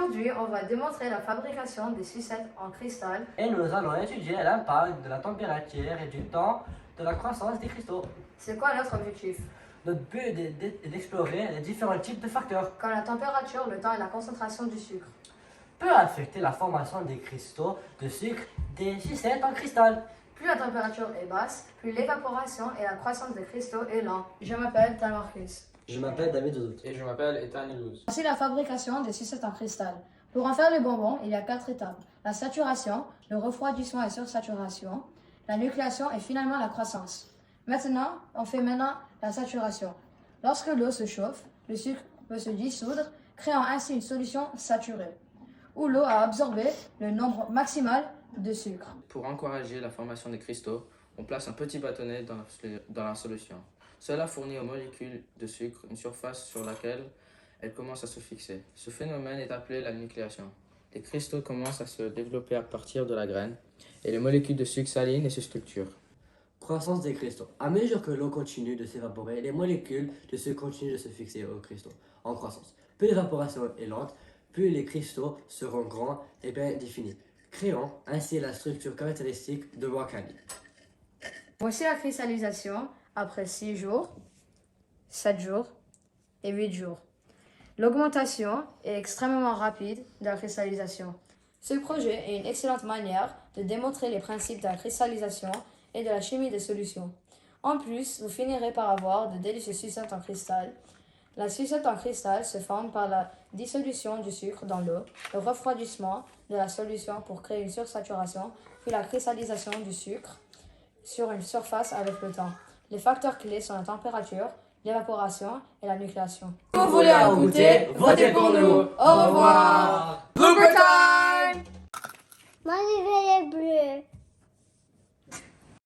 Aujourd'hui, on va démontrer la fabrication des sucettes en cristal. Et nous allons étudier l'impact de la température et du temps de la croissance des cristaux. C'est quoi notre objectif? Notre but est d'explorer les différents types de facteurs Comme la température, le temps et la concentration du sucre. peut affecter la formation des cristaux de sucre des sucettes en cristal. Plus la température est basse, plus l'évaporation et la croissance des cristaux est lente. Je m'appelle Tamarcus. Je m'appelle David Doudou. Et je m'appelle Ethan Ilouz. Voici la fabrication des sucettes en cristal. Pour en faire les bonbons, il y a 4 étapes. La saturation, le refroidissement et sursaturation, la nucléation et finalement la croissance. On fait la saturation. Lorsque l'eau se chauffe, le sucre peut se dissoudre, créant ainsi une solution saturée, où l'eau a absorbé le nombre maximal de sucre. Pour encourager la formation des cristaux, on place un petit bâtonnet dans la solution. Cela fournit aux molécules de sucre une surface sur laquelle elles commencent à se fixer. Ce phénomène est appelé la nucléation. Les cristaux commencent à se développer à partir de la graine et les molécules de sucre s'alignent et se structurent. Croissance des cristaux. À mesure que l'eau continue de s'évaporer, les molécules de sucre continuent de se fixer aux cristaux en croissance. Plus l'évaporation est lente, plus les cristaux seront grands et bien définis, créant ainsi la structure caractéristique de rock candy. Voici la cristallisation après 6 jours, 7 jours et 8 jours. L'augmentation est extrêmement rapide de la cristallisation. Ce projet est une excellente manière de démontrer les principes de la cristallisation et de la chimie des solutions. En plus, vous finirez par avoir de délicieuses sucettes en cristal. La sucette en cristal se forme par la dissolution du sucre dans l'eau, le refroidissement de la solution pour créer une sursaturation, puis la cristallisation du sucre sur une surface avec le temps. Les facteurs clés sont la température, l'évaporation et la nucléation. Si vous voulez en goûter, votez pour nous. Au revoir. Blooper time! Moi, je vais les bleus.